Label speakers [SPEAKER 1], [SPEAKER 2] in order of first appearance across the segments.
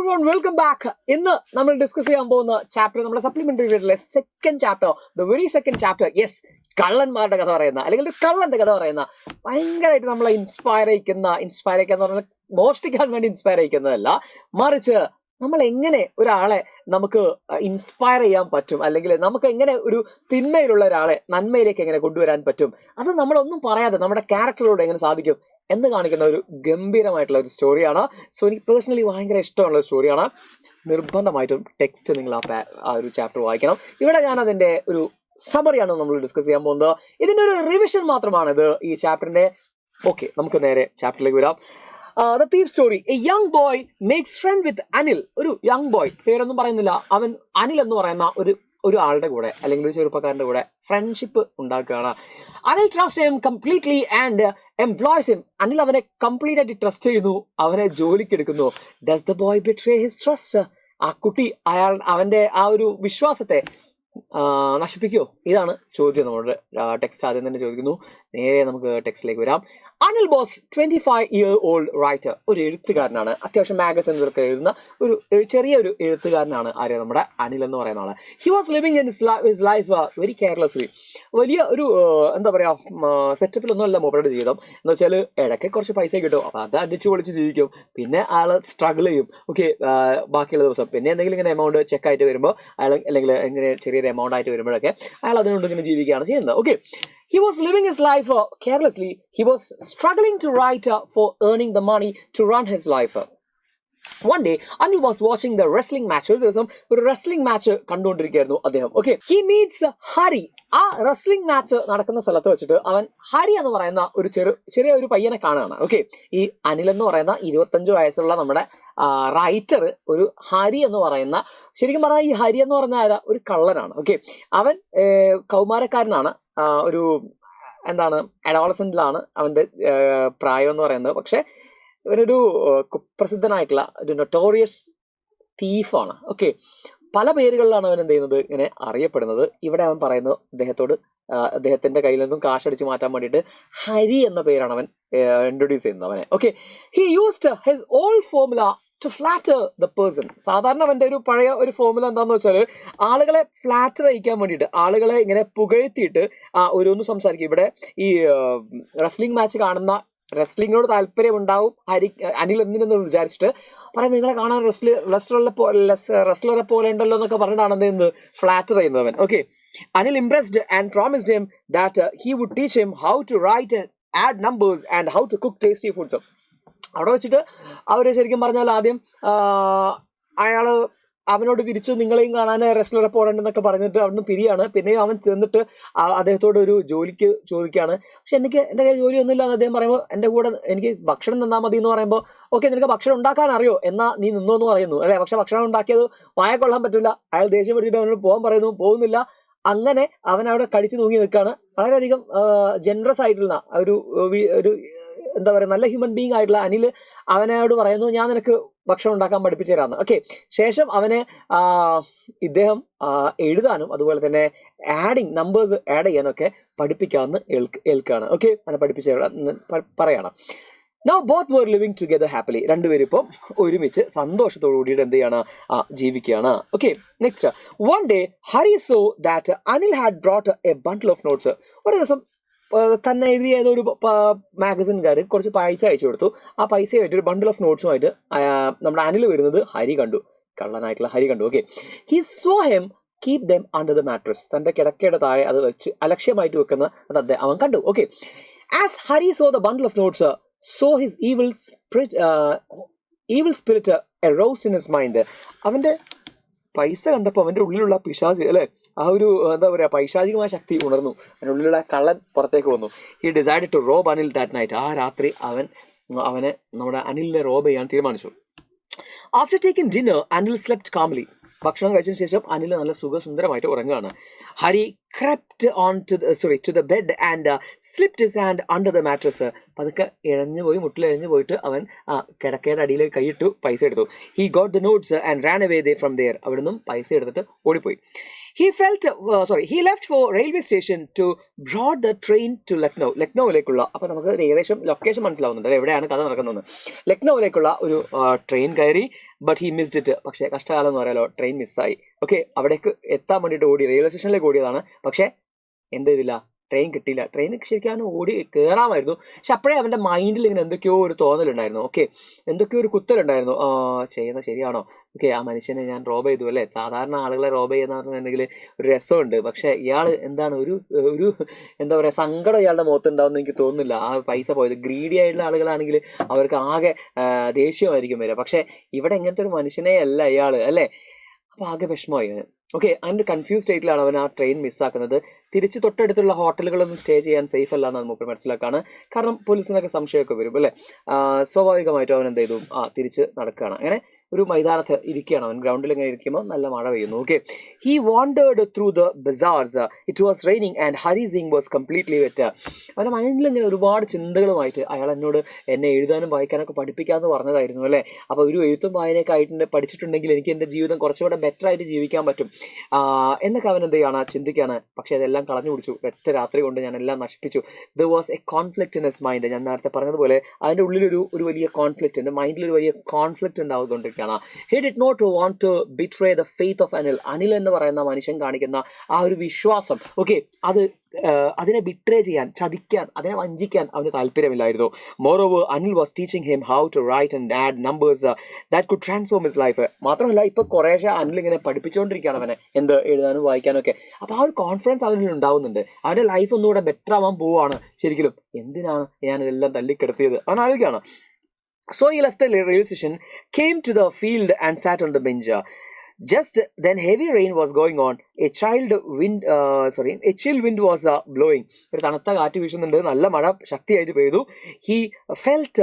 [SPEAKER 1] everyone, welcome back. ഇന്ന് നമ്മൾ discuss ചെയ്യാൻ പോകുന്ന ചാപ്റ്റർ നമ്മുടെ സപ്ലിമെന്ററി പീരീഡിലെ second chapter, the very second chapter. Yes, കള്ളന്മാരുടെ കഥ പറയുന്ന അല്ലെങ്കിൽ ഒരു കള്ളന്റെ കഥ പറയുന്ന ഭയങ്കരമായിട്ട് നമ്മളെ ഇൻസ്പയർ ചെയ്യിക്കുന്ന പറഞ്ഞാൽ മോഷ്ടിക്കാൻ വേണ്ടി ഇൻസ്പയർ ചെയ്യിക്കുന്നതല്ല, മറിച്ച് നമ്മൾ എങ്ങനെ ഒരാളെ നമുക്ക് ഇൻസ്പയർ ചെയ്യാൻ പറ്റും, അല്ലെങ്കിൽ നമുക്ക് എങ്ങനെ ഒരു തിന്മയിലുള്ള ഒരാളെ നന്മയിലേക്ക് എങ്ങനെ കൊണ്ടുവരാൻ പറ്റും, അത് നമ്മളൊന്നും പറയാതെ നമ്മുടെ ക്യാരക്ടറിലൂടെ എങ്ങനെ സാധിക്കും എന്ന് കാണിക്കുന്ന ഒരു ഗംഭീരമായിട്ടുള്ള ഒരു സ്റ്റോറിയാണ്. സോ എനിക്ക് പേഴ്സണലി ഭയങ്കര ഇഷ്ടമുള്ള ഒരു സ്റ്റോറിയാണ്. നിർബന്ധമായിട്ടും ടെക്സ്റ്റ് നിങ്ങൾ ആ ഒരു ചാപ്റ്റർ വായിക്കണം. ഇവിടെ ഞാൻ അതിൻ്റെ ഒരു സമറിയാണ് നമ്മൾ ഡിസ്കസ് ചെയ്യാൻ പോകുന്നത്. ഇതിൻ്റെ ഒരു റിവിഷൻ മാത്രമാണ് ഇത് ഈ ചാപ്റ്ററിൻ്റെ. ഓക്കെ, നമുക്ക് നേരെ ചാപ്റ്ററിലേക്ക് വരാം. The thief story. A young boy makes friend with Anil. ഒരു യങ് ബോയ്, പേരൊന്നും പറയുന്നില്ല, അവൻ അനിൽ എന്ന് പറയുന്ന ഒരു ആളുടെ കൂടെ അല്ലെങ്കിൽ ഒരു ചെറുപ്പക്കാരൻ്റെ കൂടെ ഫ്രണ്ട്ഷിപ്പ് ഉണ്ടാക്കുകയാണ്. Anil trust him completely and employs him. Anil അവനെ കംപ്ലീറ്റ് ആയിട്ട് ട്രസ്റ്റ് ചെയ്യുന്നു, അവനെ ജോലിക്ക് എടുക്കുന്നു. Does the boy betray his trust? ആ കുട്ടി അവന്റെ ആ ഒരു വിശ്വാസത്തെ നശിപ്പിക്കുമോ? ഇതാണ് ചോദ്യം. നമ്മുടെ ടെക്സ്റ്റ് ആദ്യം തന്നെ ചോദിക്കുന്നു. നേരെ നമുക്ക് ടെക്സ്റ്റിലേക്ക് വരാം. അനിൽ ബോസ് 25-year-old റൈറ്റർ, ഒരു എഴുത്തുകാരനാണ്. അത്യാവശ്യം മാഗസിൻസൊക്കെ എഴുതുന്ന ഒരു ചെറിയൊരു എഴുത്തുകാരനാണ് ആര്, നമ്മുടെ അനിൽ എന്ന് പറയുന്ന ആള്. He was living in his life very carelessly. വലിയ ഒരു എന്താ പറയാ സെറ്റപ്പിലൊന്നും അല്ല മൂപ്പരുടെ ജീവിതം. എന്ന് വെച്ചാൽ ഇടയ്ക്ക് കുറച്ച് പൈസ കിട്ടും, അപ്പൊ അത് അടിച്ചു പൊളിച്ച് ജീവിക്കും. പിന്നെ ആള് സ്ട്രഗിൾ ചെയ്യും. ഓക്കെ, ബാക്കിയുള്ള ദിവസം പിന്നെ എന്തെങ്കിലും ഇങ്ങനെ എമൗണ്ട് ചെക്കായിട്ട് വരുമ്പോൾ അയാൾ അല്ലെങ്കിൽ ഇങ്ങനെ ചെറിയൊരു എമൗണ്ട് ആയിട്ട് വരുമ്പോഴൊക്കെ അയാൾ അതിനുകൊണ്ട് ഇങ്ങനെ ജീവിക്കുകയാണ് ചെയ്യുന്നത്. Okay, he was living his life carelessly. He was struggling to write for earning the money to run his life. One day Anil was watching the wrestling match. ഒരു ദിവസം ഒരു wrestling match കണ്ടുകൊണ്ടിരിക്കുകയായിരുന്നു അദ്ദേഹം. Okay, he meets Hari. ആ wrestling match നടക്കുന്ന സ്ഥലത്ത് വെച്ചിട്ട് അവൻ ഹരി എന്ന് പറയുന്ന ഒരു ചെറിയ ഒരു പയ്യനെ കാണുകയാണ്. ഓക്കെ, ഈ അനിൽ എന്ന് പറയുന്ന 25 വയസ്സുള്ള നമ്മുടെ റൈറ്റർ ഒരു ഹരി എന്ന് പറയുന്ന, ശരിക്കും പറഞ്ഞാൽ ഈ ഹരി എന്ന് പറഞ്ഞ ഒരു കള്ളനാണ്. ഓക്കെ, അവൻ കൗമാരക്കാരനാണ്, ഒരു എന്താണ് അഡോളസെന്റിലാണ് അവന്റെ പ്രായം എന്ന് പറയുന്നത്. പക്ഷെ ഇവനൊരു കുപ്രസിദ്ധനായിട്ടുള്ള ഒരു നൊട്ടോറിയസ് തീഫാണ്. ഓക്കെ, പല പേരുകളിലാണ് അവൻ എന്ത് ചെയ്യുന്നത് ഇങ്ങനെ അറിയപ്പെടുന്നത്. ഇവിടെ അവൻ പറയുന്നത് അദ്ദേഹത്തിന്റെ കയ്യിൽ നിന്നും കാശടിച്ച് മാറ്റാൻ വേണ്ടിയിട്ട് ഹരി എന്ന പേരാണ് അവൻ ഇൻട്രൊഡ്യൂസ് ചെയ്യുന്നത് അവനെ. Okay, he used his old formula to flatter the person. സാധാരണ അവന്റെ ഒരു പഴയ ഒരു ഫോർമുല എന്താന്ന് വെച്ചാൽ ആളുകളെ ഫ്ലാറ്റർ ചെയ്യിക്കാൻ വേണ്ടിയിട്ട്, ആളുകളെ ഇങ്ങനെ പുകഴ്ത്തിയിട്ട് ഓരോന്ന് സംസാരിക്കും. ഇവിടെ ഈ റെസ്ലിംഗ് മാച്ച് കാണുന്ന റെസ്ലിങ്ങിനോട് താല്പര്യം ഉണ്ടാവും അനിൽ എന്തിനെന്ന് വിചാരിച്ചിട്ട് പറയാം, നിങ്ങളെ കാണാൻ റെസ്ലറെ പോലെ ഉണ്ടല്ലോ എന്നൊക്കെ പറഞ്ഞിട്ടാണ് എന്ത് ഫ്ലാറ്റർ ചെയ്യുന്നവൻ. Okay, Anil impressed and promised him that he would teach him how to write add numbers and how to cook tasty foods. അവിടെ വെച്ചിട്ട് അവർ ശരിക്കും പറഞ്ഞാൽ ആദ്യം അവനോട് തിരിച്ചു നിങ്ങളെയും കാണാൻ റെസ്ലറെ പോകണ്ടെന്നൊക്കെ പറഞ്ഞിട്ട് അവിടുന്ന് പിരിയാണ്. പിന്നെയും അവൻ ചെന്നിട്ട് അദ്ദേഹത്തോട് ഒരു ജോലിക്ക് ചോദിക്കുകയാണ്. പക്ഷെ എൻ്റെ കയ്യിൽ ജോലിയൊന്നുമില്ല എന്ന് അദ്ദേഹം പറയുമ്പോൾ, എൻ്റെ കൂടെ എനിക്ക് ഭക്ഷണം തന്നാൽ മതി എന്ന് പറയുമ്പോൾ, ഓക്കെ നിനക്ക് ഭക്ഷണം ഉണ്ടാക്കാൻ അറിയോ, എന്നാ നീ നിന്നോ എന്ന് പറയുന്നു അല്ലേ. പക്ഷെ ഭക്ഷണം ഉണ്ടാക്കിയത് വായ കൊള്ളാൻ പറ്റില്ല. അയാൾ ദേഷ്യം പിടിച്ചിട്ട് അവനോട് പോകാൻ പറയുന്നു, പോകുന്നില്ല. അങ്ങനെ അവൻ അവിടെ കടിച്ചു തൂങ്ങി നിൽക്കുകയാണ്. വളരെയധികം ജനറസ് ആയിട്ടുള്ള ഒരു എന്താ പറയുക, നല്ല ഹ്യൂമൻ ബീങ് ആയിട്ടുള്ള അനിൽ അവനോട് പറയുന്നു, ഞാൻ നിനക്ക് ഭക്ഷണം ഉണ്ടാക്കാൻ പഠിപ്പിച്ചു തരാമെന്ന്. ഓക്കെ, ശേഷം അവനെ ഇദ്ദേഹം എഴുതാനും അതുപോലെ തന്നെ നമ്പേഴ്സ് ആഡ് ചെയ്യാനൊക്കെ പഠിപ്പിക്കാമെന്ന് ഏൽക്കുകയാണ്. ഓക്കെ, അവനെ പഠിപ്പിച്ച് പറയണം. Now both were living together happily. രണ്ടുപേരും ഇപ്പം ഒരുമിച്ച് സന്തോഷത്തോടു കൂടിയിട്ട് എന്ത് ചെയ്യാണ്, ജീവിക്കുകയാണ്. Okay, next. One day Hari saw that Anil had brought a bundle of notes. ഒരു ദിവസം തന്നെ എഴുതിയ ഏതൊരു മാഗസിൻകാർ കുറച്ച് പൈസ അയച്ചു കൊടുത്തു. ആ പൈസയായിട്ട് ഒരു ബണ്ടിൽ ഓഫ് നോട്ട്സുമായിട്ട് നമ്മുടെ അനിൽ വരുന്നത് കള്ളനായിട്ടുള്ള ഹരി കണ്ടു. Okay, he saw him keep them under the mattress. തന്റെ കിടക്കയുടെ താഴെ അത് വെച്ച് അലക്ഷ്യമായിട്ട് വെക്കുന്ന അവൻ കണ്ടു. Okay, as Hari so the bundle of notes so his evil spirit arose in his mind. അവന്റെ പൈസ കണ്ടപ്പോൾ അവന്റെ ഉള്ളിലുള്ള പിശാച് അല്ലെ, ആ ഒരു എന്താ പറയാ പൈശാചികമായ ശക്തി ഉണർന്നു. അതിൻ്റെ ഉള്ളിലുള്ള കള്ളൻ പുറത്തേക്ക് വന്നു. He decided to rob Anil that night. ആ രാത്രി അവനെ നമ്മുടെ അനിലിനെ റോബ് ചെയ്യാൻ തീരുമാനിച്ചു. After taking dinner Anil slept calmly. ഭക്ഷണം കഴിച്ചതിന് ശേഷം അനിൽ നല്ല സുഖസുന്ദരമായിട്ട് ഉറങ്ങുകയാണ്. Hari crept to the bed and slipped his hand under the mattress. പതുക്കെ മുട്ടിലെഴഞ്ഞു പോയിട്ട് അവൻ കിടക്കയുടെ അടിയിലേക്ക് കൈയിട്ടു പൈസ എടുത്തു. He got the notes and ran away from there. അവിടെ നിന്നും പൈസ എടുത്തിട്ട് ഓടിപ്പോയി. he left for railway station to board the train to Lucknow. ലക്നൌവിലേക്കുള്ള, അപ്പോൾ നമുക്ക് ഏകദേശം ലൊക്കേഷൻ മനസ്സിലാവുന്നുണ്ട് എവിടെയാണ് കഥ നടക്കുന്നത്. ലക്നൌവിലേക്കുള്ള ഒരു ട്രെയിൻ കയറി. But he missed it. പക്ഷേ കഷ്ടകാലം എന്ന് പറയാലോ, ട്രെയിൻ മിസ്സായി. ഓക്കെ, അവിടേക്ക് എത്താൻ വേണ്ടിയിട്ട് ഓടി, റെയിൽവേ സ്റ്റേഷനിലേക്ക് ഓടിയതാണ്. പക്ഷേ എന്ത് ചെയ്തില്ല, ട്രെയിൻ കിട്ടിയില്ല. ട്രെയിൻ ശരിക്കും അവന് ഓടി കയറാമായിരുന്നു. പക്ഷെ അപ്പോഴേ അവൻ്റെ മൈൻഡിൽ ഇങ്ങനെ എന്തൊക്കെയോ ഒരു തോന്നലുണ്ടായിരുന്നു. ഓക്കെ, എന്തൊക്കെയോ ഒരു കുത്തലുണ്ടായിരുന്നു. ചെയ്യുന്നത് ശരിയാണോ, ഓക്കെ, ആ മനുഷ്യനെ ഞാൻ റോബ് ചെയ്തു അല്ലേ. സാധാരണ ആളുകളെ റോബ് ചെയ്യുന്ന പറഞ്ഞിട്ടുണ്ടെങ്കിൽ ഒരു രസമുണ്ട്. പക്ഷേ ഇയാൾ എന്താണ് ഒരു എന്താ പറയുക, സങ്കടം ഇയാളുടെ മുഖത്തുണ്ടാവുമെന്ന് എനിക്ക് തോന്നുന്നില്ല. ആ പൈസ പോയത് ഗ്രീഡി ആയിട്ടുള്ള ആളുകളാണെങ്കിൽ അവർക്ക് ആകെ ദേഷ്യമായിരിക്കും വരിക. പക്ഷേ ഇവിടെ ഇങ്ങനത്തെ ഒരു മനുഷ്യനെ അല്ല ഇയാൾ അല്ലേ. അപ്പോൾ ആകെ വിഷമമായി. ഓക്കെ, അതിൻ്റെ കൺഫ്യൂസ് സ്റ്റേറ്റിലാണ് അവൻ ആ ട്രെയിൻ മിസ്സാക്കുന്നത്. തിരിച്ച് തൊട്ടടുത്തുള്ള ഹോട്ടലുകളൊന്നും സ്റ്റേ ചെയ്യാൻ സേഫ് അല്ല എന്ന് നമുക്ക് മനസ്സിലാക്കാണ്. കാരണം പോലീസിനൊക്കെ സംശയമൊക്കെ വരും അല്ലേ. സ്വാഭാവികമായിട്ടും അവൻ എന്ത് ചെയ്തു, തിരിച്ച് നടക്കുകയാണ്. അങ്ങനെ ഒരു മൈതാനത്ത് ഇരിക്കുകയാണ് അവൻ. ഗ്രൗണ്ടിൽ ഇങ്ങനെ ഇരിക്കുമ്പോൾ നല്ല മഴ പെയ്യുന്നു. Okay, he wandered through the bazaars. It was raining and Hari Singh was completely wet. അവൻ്റെ മൈൻഡിൽ ഇങ്ങനെ ഒരുപാട് ചിന്തകളുമായിട്ട് അയാൾ എന്നെ എഴുതാനും വായിക്കാനൊക്കെ പഠിപ്പിക്കാമെന്ന് പറഞ്ഞതായിരുന്നു അല്ലേ. അപ്പോൾ ഒരു എഴുത്തും വായനയൊക്കെ ആയിട്ട് പഠിച്ചിട്ടുണ്ടെങ്കിൽ എനിക്ക് എൻ്റെ ജീവിതം കുറച്ചുകൂടെ ബെറ്റർ ആയിട്ട് ജീവിക്കാൻ പറ്റും എന്നൊക്കെ അവൻ എന്ത് ചെയ്യാണ്, ചിന്തിക്കുകയാണ്. പക്ഷേ അതെല്ലാം കളഞ്ഞു പിടിച്ചു. ഒറ്റ രാത്രി കൊണ്ട് ഞാൻ എല്ലാം നശിപ്പിച്ചു. There was A conflict in his mind. ഞാൻ നേരത്തെ പറഞ്ഞതുപോലെ അതിൻ്റെ ഉള്ളിലൊരു വലിയ കോൺഫ്ലിക്റ്റ്, എൻ്റെ മൈൻഡിലൊരു വലിയ കോൺഫ്ലിക്റ്റ് ഉണ്ടാവുന്നുണ്ട്. He did not want to betray the faith of Anil. Anil എന്ന് പറയുന്ന മനുഷ്യൻ കാണിക്കുന്ന ആ ഒരു വിശ്വാസം, ഓക്കെ, അതിനെ ബിട്രേ ചെയ്യാൻ, ചതിക്കാൻ, അതിനെ വഞ്ചിക്കാൻ അവന് താല്പര്യമില്ലായിരുന്നു. Moreover, Anil was teaching him how to write and add numbers that could transform his life. മാത്രമല്ല ഇപ്പൊ കുറേശ്ശെ അനിൽ ഇങ്ങനെ പഠിപ്പിച്ചുകൊണ്ടിരിക്കുകയാണ് അവനെ എന്ത് എഴുതാനും വായിക്കാനും ഒക്കെ. അപ്പോൾ ആ ഒരു കോൺഫിഡൻസ് അവനിൽ ഉണ്ടാവുന്നുണ്ട്. അവൻ്റെ ലൈഫ് ഒന്നുകൂടെ ബെറ്റർ ആവാൻ പോവുകയാണ്. ശരിക്കും എന്തിനാണ് ഞാനിതെല്ലാം തള്ളിക്കിടത്തിയത് അവൻ ആലോചിക്കുകയാണ്. So he left the railway station, came to the field and sat on the bench. Just then heavy rain was going on. A chill wind was blowing. ഒരു തണുത്ത കാറ്റ് വീശുന്നുണ്ട്, നല്ല മഴ ശക്തിയായിട്ട് പെയ്തു. He felt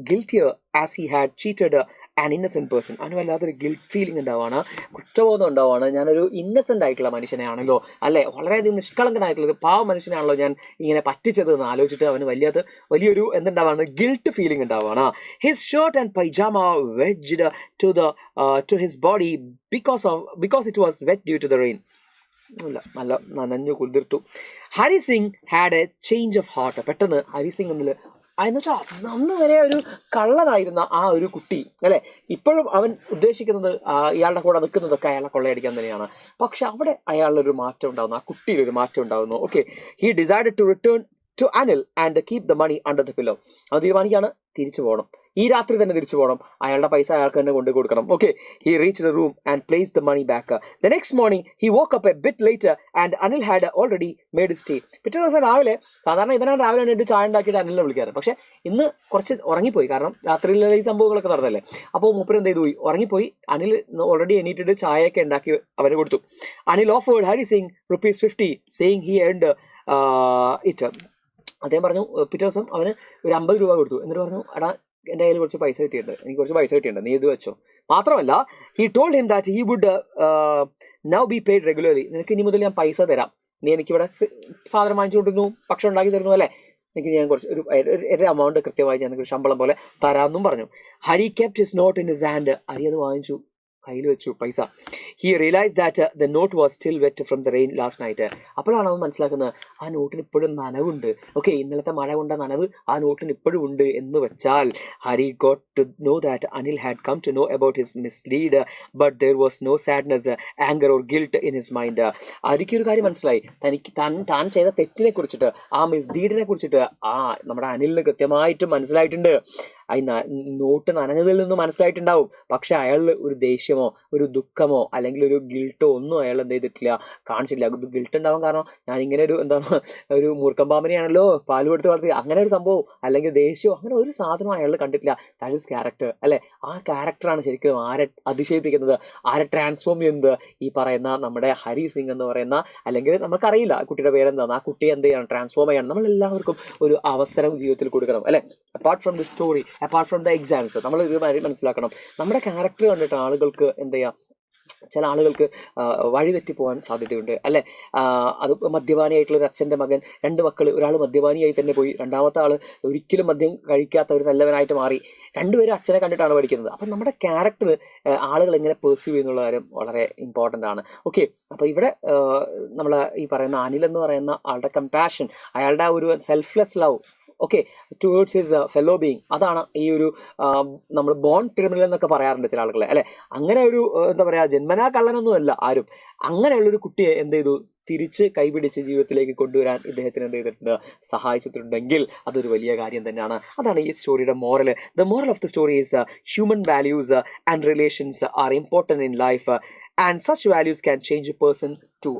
[SPEAKER 1] guiltier as he had cheated an innocent person. അവന് വല്ലാത്തൊരു guilt feeling ഉണ്ടാവുകയാണ്, കുറ്റബോധം ഉണ്ടാവുകയാണ്. ഞാനൊരു ഇന്നസെൻ്റ് ആയിട്ടുള്ള മനുഷ്യനെയാണല്ലോ അല്ലേ, വളരെയധികം നിഷ്കളങ്കനായിട്ടുള്ളൊരു പാവ മനുഷ്യനാണല്ലോ ഞാൻ ഇങ്ങനെ പറ്റിച്ചത് എന്ന് ആലോചിച്ചിട്ട് അവന് വലിയൊരു എന്തുണ്ടാവാണ്, ഗിൽറ്റ് ഫീലിംഗ് ഉണ്ടാവുകയാണ്. His shirt and pyjama wedged to his body because it was wet due to the rain. നല്ല നനഞ്ഞു കുതിർത്തു. Hari Singh had a change of heart. പെട്ടെന്ന് ഹരി സിംഗ് എന്നിൽ എന്ന് വെച്ചാൽ അന്ന് വരെ ഒരു കള്ളനായിരുന്ന ആ ഒരു കുട്ടി അല്ലേ, ഇപ്പോഴും അവൻ ഉദ്ദേശിക്കുന്നത് ഇയാളുടെ കൂടെ നിൽക്കുന്നതൊക്കെ അയാളെ കൊള്ളയടിക്കാൻ തന്നെയാണ്. പക്ഷെ അവിടെ അയാളിലൊരു മാറ്റം ഉണ്ടാകുന്നു, ആ കുട്ടിയിലൊരു മാറ്റം ഉണ്ടാകുന്നു. Okay, he decided to return to Anil and keep the money under the pillow. അവൻ തീരുമാനിക്കുകയാണ് തിരിച്ചു പോകണം, ഈ രാത്രി തന്നെ തിരിച്ചു പോകണം, അയാളുടെ പൈസ അയാൾക്ക് തന്നെ കൊണ്ടു കൊടുക്കണം. Okay, he reach the room and place the money back. The next morning he woke up a bit later and Anil had already made stay. പിറ്റേ ദിവസം രാവിലെ, സാധാരണ ഇവനാണ് രാവിലെ എണീറ്റ് ചായ ഉണ്ടാക്കിയിട്ട് അനിലിനെ വിളിക്കാറ്. പക്ഷേ ഇന്ന് കുറച്ച് ഉറങ്ങിപ്പോയി, കാരണം രാത്രിയിലെ ഈ സംഭവങ്ങളൊക്കെ നടന്നല്ലേ. അപ്പോൾ മൂപ്പര് എന്ത് ചെയ്തു, ഉറങ്ങിപ്പോയി. അനിൽ ഓൾറെഡി എണീറ്റിട്ട് ചായയൊക്കെ ഉണ്ടാക്കി അവന് കൊടുത്തു. Anil offered Hari Singh ₹50 saying he earned it. അദ്ദേഹം പറഞ്ഞു പിറ്റേ ദിവസം അവന് ഒരു 50 രൂപ കൊടുത്തു. എന്നിട്ട് പറഞ്ഞു, എടാ എൻ്റെ കയ്യിൽ കുറച്ച് പൈസ കിട്ടിയിട്ടുണ്ട്, എനിക്ക് കുറച്ച് പൈസ കിട്ടിയിട്ടുണ്ട്, നീ ഇത് വെച്ചോ. മാത്രമല്ല he told him that he would now be paid regularly. നിനക്ക് ഇനി മുതൽ ഞാൻ പൈസ തരാം, നീ എനിക്കിവിടെ സാധനം വാങ്ങിച്ചു കൊണ്ടിരുന്നു, ഭക്ഷണം ഉണ്ടാക്കി തരുന്നു അല്ലേ, എനിക്ക് ഞാൻ കുറച്ച് ഒരു എമൗണ്ട് കൃത്യമായി ഞാൻ ശമ്പളം പോലെ തരാമെന്നും പറഞ്ഞു. Hari kept his note in his hand. Hari അത് വാങ്ങിച്ചു, കയ്യിൽ വെച്ചു പൈസ. He realise that the note was still wet from the rain last night. അപ്പോഴാണ് അവൻ മനസ്സിലാക്കുന്നത് ആ നോട്ടിന് ഇപ്പോഴും നനവുണ്ട്. ഓക്കെ, ഇന്നലത്തെ മഴ കൊണ്ട നനവ് ആ നോട്ടിന് ഇപ്പോഴും ഉണ്ട് എന്ന് വെച്ചാൽ Hari got to know that Anil had come to know about his mislead but there was no sadness, anger or guilt in his mind. ഹരിക്ക് ഒരു കാര്യം മനസ്സിലായി, താൻ ചെയ്ത തെറ്റിനെ കുറിച്ചിട്ട്, ആ മിസ്ഡീഡിനെ കുറിച്ചിട്ട് നമ്മുടെ അനിലിന് കൃത്യമായിട്ട് മനസ്സിലായിട്ടുണ്ട്. നോട്ട് നനഞ്ഞതിൽ നിന്ന് മനസ്സിലായിട്ടുണ്ടാവും. പക്ഷെ അയാളിൽ ഒരു ദേഷ്യമോ ഒരു ദുഃഖമോ അല്ലെങ്കിൽ ഒരു ഗിൽട്ടോ ഒന്നും അയാൾ എന്ത് ചെയ്തിട്ടില്ല, കാണിച്ചിട്ടില്ല. ഗിൽട്ട് ഉണ്ടാവാൻ കാരണം ഞാൻ ഇങ്ങനെ ഒരു മൂർഖൻ പാമ്പനെയാണല്ലോ പാല് കൊടുത്ത് വളർത്തി, അങ്ങനെ ഒരു സംഭവം അല്ലെങ്കിൽ ദേഷ്യമോ അങ്ങനെ ഒരു സാധനവും അയാൾ കണ്ടിട്ടില്ല. ദാറ്റ് ഈസ് ക്യാരക്ടർ അല്ലേ. ആ ക്യാരക്ടറാണ് ശരിക്കും ആരെ അതിശയിപ്പിക്കുന്നത്, ആരെ ട്രാൻസ്ഫോം ചെയ്യുന്നത്. ഈ പറയുന്ന നമ്മുടെ ഹരി സിംഗ് എന്ന് പറയുന്ന, അല്ലെങ്കിൽ നമുക്കറിയില്ല കുട്ടിയുടെ പേരെന്താണ്, ആ കുട്ടിയെ എന്ത് ചെയ്യണം, ട്രാൻസ്ഫോം ചെയ്യണം. നമ്മളെല്ലാവർക്കും ഒരു അവസരം ജീവിതത്തിൽ കൊടുക്കണം അല്ലേ. Apart from the story, apart from the exams, നമ്മൾ ഒരു കാര്യം മനസ്സിലാക്കണം, നമ്മുടെ ക്യാരക്ടർ കണ്ടിട്ട് ആളുകൾക്ക് എന്ത് ചെയ്യാം, ചില ആളുകൾക്ക് വഴിതെറ്റി പോകാൻ സാധ്യതയുണ്ട് അല്ലേ. അത് മദ്യപാനിയായിട്ടുള്ള ഒരു അച്ഛൻ്റെ മകൻ, 2 മക്കൾ, ഒരാൾ മദ്യപാനിയായി തന്നെ പോയി, രണ്ടാമത്തെ ആൾ ഒരിക്കലും മദ്യം കഴിക്കാത്ത ഒരു നല്ലവനായിട്ട് മാറി. രണ്ടുപേരും അച്ഛനെ കണ്ടിട്ടാണ് പഠിക്കുന്നത്. അപ്പം നമ്മുടെ ക്യാരക്ടർ ആളുകൾ എങ്ങനെ പെർസീവ് ചെയ്യുന്നുള്ള കാര്യം വളരെ ഇമ്പോർട്ടൻ്റ് ആണ്. ഓക്കെ, അപ്പോൾ ഇവിടെ നമ്മൾ ഈ പറയുന്ന അനിൽ എന്ന് പറയുന്ന ആളുടെ കമ്പാഷൻ, അയാളുടെ ഒരു selfless love okay towards his fellow being, അതാണ് ഈ ഒരു നമ്മൾ ബോൺ ക്രിമിനൽ എന്നൊക്കെ പറയാറുണ്ട് ചില ആളുകളെ അല്ലെ. അങ്ങനെ ഒരു എന്താ പറയുക, ജന്മനാ കള്ളനൊന്നുമല്ല ആരും. അങ്ങനെയുള്ളൊരു കുട്ടിയെ എന്ത് ചെയ്തു, തിരിച്ച് കൈപിടിച്ച് ജീവിതത്തിലേക്ക് കൊണ്ടുവരാൻ ഇദ്ദേഹത്തിന് എന്ത് ചെയ്തിട്ടുണ്ട്, സഹായിച്ചിട്ടുണ്ടെങ്കിൽ അതൊരു വലിയ കാര്യം തന്നെയാണ്. അതാണ് ഈ സ്റ്റോറിയുടെ moral. The moral of the story is human values and relations are important in life and such values can change a person too.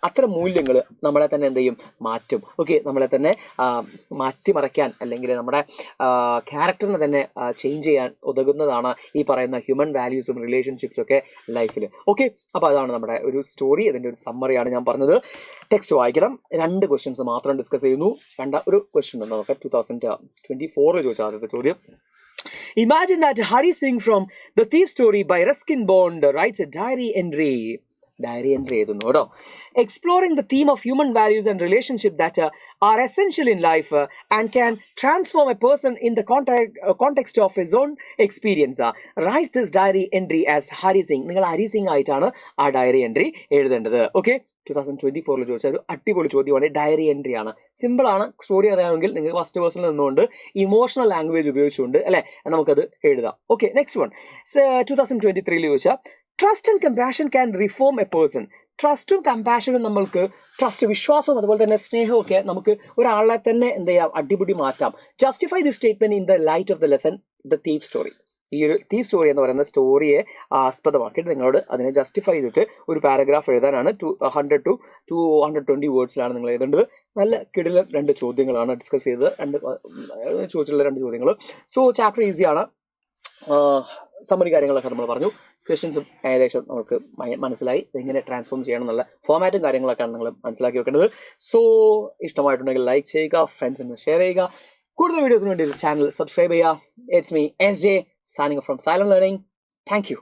[SPEAKER 1] അത്തരം മൂല്യങ്ങൾ നമ്മളെ തന്നെ എന്ത് ചെയ്യും, മാറ്റും. ഓക്കെ, നമ്മളെ തന്നെ മാറ്റിമറിക്കാൻ അല്ലെങ്കിൽ നമ്മുടെ ക്യാരക്ടറിനെ തന്നെ ചേഞ്ച് ചെയ്യാൻ ഉതകുന്നതാണ് ഈ പറയുന്ന ഹ്യൂമൻ വാല്യൂസും റിലേഷൻഷിപ്സും ഒക്കെ ലൈഫിൽ. ഓക്കെ, അപ്പോൾ അതാണ് നമ്മുടെ ഒരു സ്റ്റോറി. അതിൻ്റെ ഒരു സമ്മറിയാണ് ഞാൻ പറഞ്ഞത്. ടെക്സ്റ്റ് വായിക്കണം. 2 ക്വസ്റ്റ്യൻസ് മാത്രം ഡിസ്കസ് ചെയ്യുന്നു. ഒരു ക്വസ്റ്റ്യൻ ഉണ്ട് നമുക്ക് 2024 ചോദിച്ച ആദ്യത്തെ ചോദ്യം. Imagine that Hari Singh from The Thief Story by Ruskin Bond writes a diary entry എഴുതുന്നു കേട്ടോ. Exploring the theme of human values and relationships that are essential in life and can transform a person in the context of his own experience. Write this diary entry as Hari Singh. നിങ്ങൾ ഹരി സിംഗ് ആയിട്ടാണ് ആ diary entry എഴുതേണ്ടത്. Okay, 2024 ചോദിച്ച ഒരു അടിപൊളി ചോദ്യമാണ്. Diary entry ആണ്, സിമ്പിളാണ്. സ്റ്റോറി അറിയാമെങ്കിൽ നിങ്ങൾ ഫസ്റ്റ് പേഴ്സണിൽ നിന്നുകൊണ്ട് ഇമോഷണൽ ലാംഗ്വേജ് ഉപയോഗിച്ചുകൊണ്ട് അല്ലേ നമുക്കത് എഴുതാം. ഓക്കെ, നെക്സ്റ്റ് വൺ 2023 ചോദിച്ചാൽ trust and compassion can reform a person. ട്രസ്റ്റും കമ്പാഷനും നമ്മൾക്ക് വിശ്വാസവും അതുപോലെ തന്നെ സ്നേഹവും ഒക്കെ നമുക്ക് ഒരാളെ തന്നെ എന്ത് ചെയ്യാം, അടിപിടി മാറ്റാം. Justify the statement in the light of the lesson the thief story. ഈ ഒരു തീഫ് സ്റ്റോറി എന്ന് പറയുന്ന സ്റ്റോറിയെ ആസ്പദമാക്കിയിട്ട് നിങ്ങളോട് അതിനെ ജസ്റ്റിഫൈ ചെയ്തിട്ട് ഒരു പാരഗ്രാഫ് എഴുതാനാണ്. 100 to 220 വേർഡ്സിലാണ് നിങ്ങൾ എഴുതേണ്ടത്. നല്ല കിടിലൻ 2 ചോദ്യങ്ങളാണ് ഡിസ്കസ് ചെയ്തത്, ചോദിച്ചിട്ടുള്ള 2 ചോദ്യങ്ങൾ. സോ ചാപ്റ്റർ ഈസിയാണ്. സമ്മറി കാര്യങ്ങളൊക്കെ നമ്മൾ പറഞ്ഞു. ക്വസ്റ്റ്യൻസും ഏകദേശം നമുക്ക് മനസ്സിലായി. എങ്ങനെ ട്രാൻസ്ഫോം ചെയ്യണം എന്നുള്ള ഫോമാറ്റും കാര്യങ്ങളൊക്കെയാണ് നിങ്ങൾ മനസ്സിലാക്കി വെക്കേണ്ടത്. സോ ഇഷ്ടമായിട്ടുണ്ടെങ്കിൽ ലൈക്ക് ചെയ്യുക, ഫ്രണ്ട്സിന് ഷെയർ ചെയ്യുക. കൂടുതൽ വീഡിയോസിന് വേണ്ടി ചാനൽ സബ്സ്ക്രൈബ് ചെയ്യുക. It's me SJ signing off from Silent Learning. Thank you.